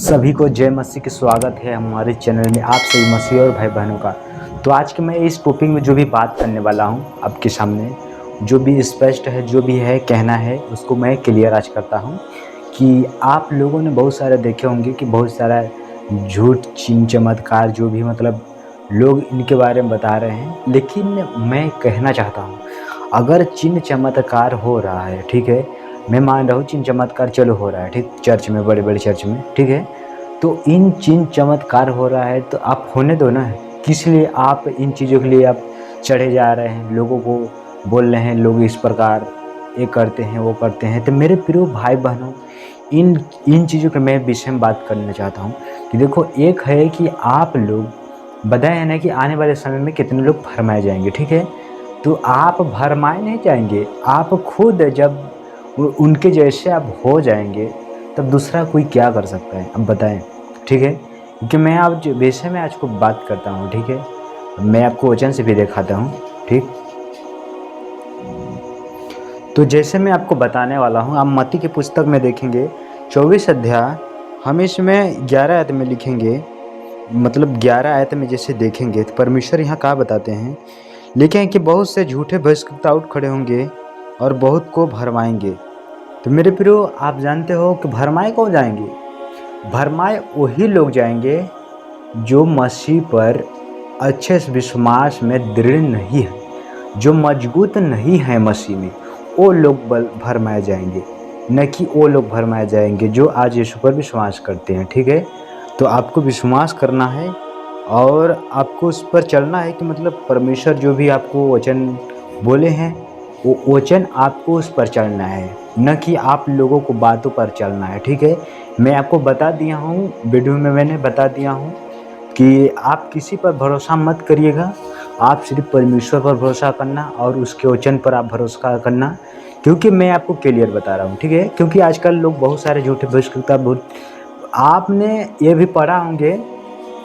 सभी को जय मसीह की स्वागत है हमारे चैनल में आप सभी मसीह और भाई बहनों का। तो आज के मैं इस टॉपिक में जो भी बात करने वाला हूं आपके सामने, जो भी स्पष्ट है, जो भी है कहना है, उसको मैं क्लियर आज करता हूं कि आप लोगों ने बहुत सारे देखे होंगे कि बहुत सारा झूठ चिन्ह चमत्कार जो भी लोग इनके बारे में बता रहे हैं। लेकिन मैं कहना चाहता हूँ, अगर चिन्ह चमत्कार हो रहा है, ठीक है, मैं मान रहा हूँ चिन्ह चमत्कार चलो हो रहा है, ठीक, चर्च में, बड़े बड़े चर्च में, ठीक है, तो इन चिन्ह चमत्कार हो रहा है तो आप होने दो ना। किस लिए आप इन चीज़ों के लिए आप चढ़े जा रहे हैं, लोगों को बोल रहे हैं लोग इस प्रकार ये करते हैं वो करते हैं। तो मेरे प्रिय भाई बहनों, इन इन चीज़ों के मैं विषय में बात करना चाहता हूँ कि देखो, एक है कि आप लोग बताए हैं ना कि आने वाले समय में कितने लोग भरमाए जाएंगे, ठीक है, तो आप भरमाए नहीं जाएंगे, आप खुद जब उनके जैसे आप हो जाएंगे तब दूसरा कोई क्या कर सकता है, अब बताएं, ठीक है। क्योंकि मैं आप जो विषय में आज को बात करता हूँ, ठीक है, मैं आपको वचन से भी दिखाता हूँ, ठीक। तो जैसे मैं आपको बताने वाला हूँ, आप मत्ती की पुस्तक में देखेंगे 24 अध्याय, हम इसमें 11 आयत में लिखेंगे, मतलब 11 आयत में जैसे देखेंगे तो परमेश्वर यहाँ क्या बताते हैं, लिखे हैं कि बहुत से झूठे भविष्यवक्ता उठ खड़े होंगे और बहुत को भरमाएंगे। तो मेरे प्रियो, आप जानते हो कि भरमाए कौन जाएंगे? भरमाए वही लोग जाएंगे जो मसीह पर अच्छे से विश्वास में दृढ़ नहीं है, जो मजबूत नहीं है मसीह में, वो लोग भरमाए जाएंगे, न कि वो लोग भरमाए जाएंगे जो आज यीशु पर विश्वास करते हैं, ठीक है। तो आपको विश्वास करना है और आपको उस पर चलना है कि मतलब परमेश्वर जो भी आपको वचन बोले हैं वो वचन आपको उस पर चलना है, न कि आप लोगों को बातों पर चलना है, ठीक है। मैं आपको बता दिया हूँ, वीडियो में मैंने बता दिया हूँ कि आप किसी पर भरोसा मत करिएगा, आप सिर्फ परमेश्वर पर भरोसा करना और उसके वचन पर आप भरोसा करना, क्योंकि मैं आपको क्लियर बता रहा हूँ, ठीक है। क्योंकि आजकल लोग बहुत सारे झूठे भविष्यवक्ता, बहुत आपने ये भी पढ़ा होंगे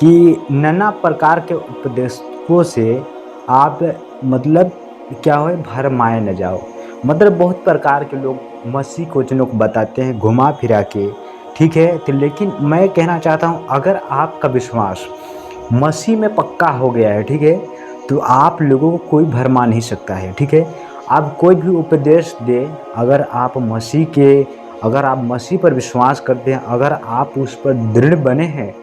कि नाना प्रकार के उपदेशों से आप मतलब क्या हो, भरमाए न जाओ। मतलब बहुत प्रकार के लोग मसीह को वचनों को बताते हैं घुमा फिरा के, ठीक है। तो लेकिन मैं कहना चाहता हूँ, अगर आपका विश्वास मसीह में पक्का हो गया है, ठीक है, तो आप लोगों को कोई भरमा नहीं सकता है, ठीक है। आप कोई भी उपदेश दे, अगर आप मसीह के, अगर आप मसीह पर विश्वास करते हैं, अगर आप उस पर दृढ़ बने हैं,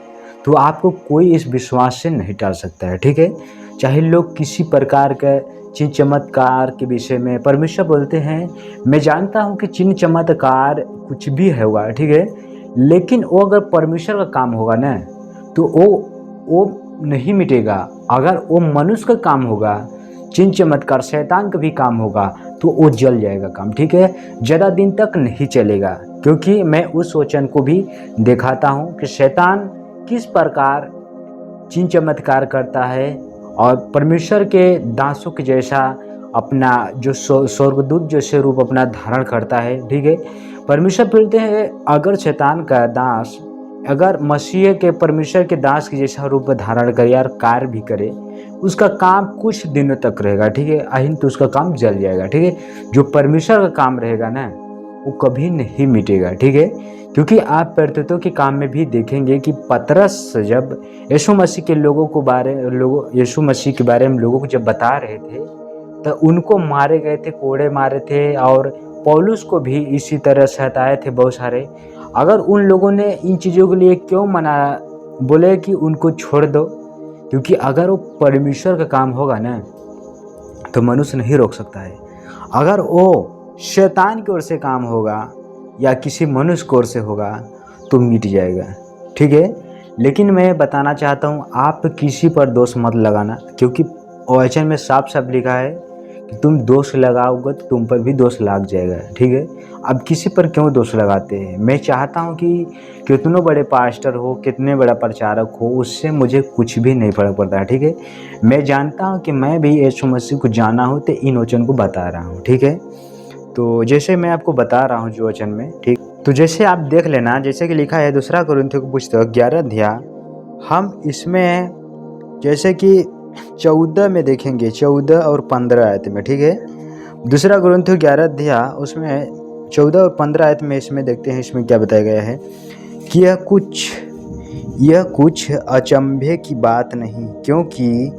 तो आपको कोई इस विश्वास से नहीं टाल सकता है, ठीक है। चाहे लोग किसी प्रकार का चिन्ह चमत्कार के विषय में, परमेश्वर बोलते हैं, मैं जानता हूँ कि चिन्ह चमत्कार कुछ भी होगा, ठीक है, लेकिन वो अगर परमेश्वर का काम होगा ना तो वो नहीं मिटेगा। अगर वो मनुष्य का काम होगा, चिन्ह चमत्कार शैतान का भी काम होगा, तो वो जल जाएगा काम, ठीक है, ज़्यादा दिन तक नहीं चलेगा। क्योंकि मैं उस वचन को भी दिखाता हूँ कि शैतान किस प्रकार चिन्ह चमत्कार करता है और परमेश्वर के दासों के जैसा अपना जो स्वर्गदूत जैसे रूप अपना धारण करता है, ठीक है। परमेश्वर बोलते हैं, अगर शैतान का दास अगर मसीह के परमेश्वर के दास के जैसा रूप धारण करे और कार्य भी करे, उसका काम कुछ दिनों तक रहेगा, ठीक है, अहिन तो उसका काम जल जाएगा, ठीक है। जो परमेश्वर का काम रहेगा ना, वो कभी नहीं मिटेगा, ठीक है। क्योंकि आप प्रेरितों के काम में भी देखेंगे कि पतरस जब यीशु मसीह के यीशु मसीह के बारे में लोगों को जब बता रहे थे, तो उनको मारे गए थे, कोड़े मारे थे, और पौलुस को भी इसी तरह सताए थे बहुत सारे। अगर उन लोगों ने इन चीज़ों के लिए क्यों मना, बोले कि उनको छोड़ दो, क्योंकि अगर वो परमेश्वर का काम होगा ना तो मनुष्य नहीं रोक सकता है। अगर वो शैतान की ओर से काम होगा या किसी मनुष्य की ओर से होगा तो मिट जाएगा, ठीक है। लेकिन मैं बताना चाहता हूँ, आप किसी पर दोष मत लगाना, क्योंकि वचन में साफ साफ लिखा है कि तुम दोष लगाओगे तो तुम पर भी दोष लग जाएगा, ठीक है। अब किसी पर क्यों दोष लगाते हैं? मैं चाहता हूँ कि कितनों बड़े पास्टर हो, कितने बड़ा प्रचारक हो, उससे मुझे कुछ भी नहीं फर्क पड़ता है, ठीक है। मैं जानता हूँ कि मैं भी यीशु मसीह को जाना हूँ तो इन वचन को बता रहा हूँ, ठीक है। तो जैसे मैं आपको बता रहा हूँ जो वचन में, ठीक, तो जैसे आप देख लेना, जैसे कि लिखा है 2 कुरिन्थियों की पुस्तक 11 अध्याय, हम इसमें जैसे कि 14 में देखेंगे, 14 और 15 आयत में, ठीक है। 2 कुरिन्थियों 11 अध्याय उसमें 14 और 15 आयत में इसमें देखते हैं, इसमें क्या बताया गया है कि यह कुछ यह कुछ अचंभे की बात नहीं, क्योंकि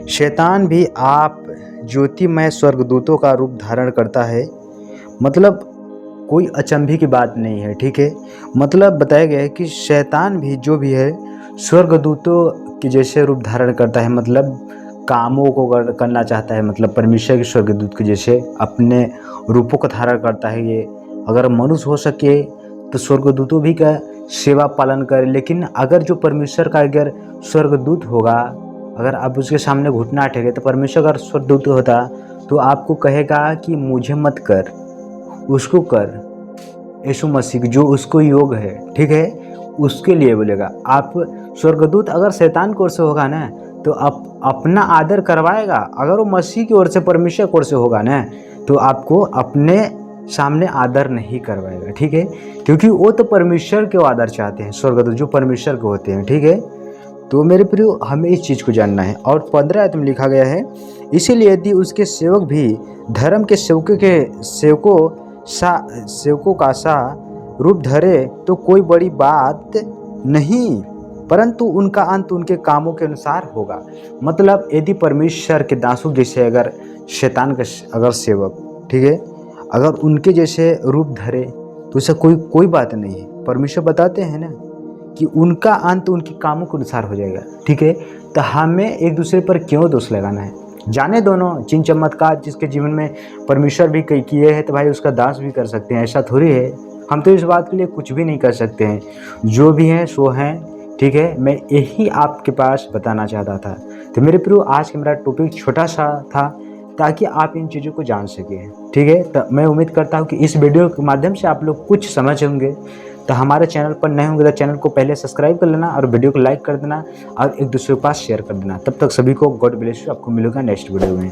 शैतान भी आप ज्योतिमय स्वर्गदूतों का रूप धारण करता है। मतलब कोई अचंभे की बात नहीं है, ठीक है। मतलब बताया गया है कि शैतान भी जो भी है स्वर्गदूतों के जैसे रूप धारण करता है, मतलब कामों को करना चाहता है, मतलब परमेश्वर के स्वर्गदूत के जैसे अपने रूपों का धारण करता है। ये अगर मनुष्य हो सके तो स्वर्गदूतों भी का सेवा पालन करे, लेकिन अगर जो परमेश्वर का अगर स्वर्गदूत होगा, अगर आप उसके सामने घुटना टेके तो परमेश्वर अगर स्वर्गदूत होता तो आपको कहेगा कि मुझे मत कर, उसको कर, यीशु मसीह जो उसको योग है, ठीक है, उसके लिए बोलेगा। आप स्वर्गदूत अगर शैतान की ओर से होगा ना तो आप अपना आदर करवाएगा, अगर वो मसीह की ओर से परमेश्वर की ओर से होगा ना तो आपको अपने सामने आदर नहीं करवाएगा, ठीक है, क्योंकि वो तो परमेश्वर के आदर चाहते हैं, स्वर्गदूत जो परमेश्वर के होते हैं, ठीक है। तो मेरे प्रियो हमें इस चीज़ को जानना है। और 15 आयत में लिखा गया है, इसीलिए यदि उसके सेवक भी धर्म के सेवकों का सा रूप धरे तो कोई बड़ी बात नहीं, परंतु उनका अंत उनके कामों के अनुसार होगा। मतलब यदि परमेश्वर के दासों जैसे अगर शैतान का अगर सेवक, ठीक है, अगर उनके जैसे रूप धरे तो ऐसा कोई बात नहीं है। परमेश्वर बताते हैं ना कि उनका अंत उनके कामों के अनुसार हो जाएगा, ठीक है। तो हमें एक दूसरे पर क्यों दोष लगाना है? जाने दोनों चिन्ह चमत्कार जिसके जीवन में परमेश्वर भी कई किए हैं तो भाई उसका दास भी कर सकते हैं, ऐसा थोड़ी है। हम तो इस बात के लिए कुछ भी नहीं कर सकते हैं, जो भी हैं सो हैं, ठीक है। मैं यही आपके पास बताना चाहता था। तो मेरे प्रियो आज का मेरा टॉपिक छोटा सा था ताकि आप इन चीज़ों को जान सकें, ठीक है। तो मैं उम्मीद करता हूँ कि इस वीडियो के माध्यम से आप लोग कुछ समझ होंगे। तो हमारे चैनल पर नए होंगे तो चैनल को पहले सब्सक्राइब कर लेना और वीडियो को लाइक कर देना और एक दूसरे के पास शेयर कर देना। तब तक सभी को गॉड ब्लेस यू। आपको मिलूंगा नेक्स्ट वीडियो में।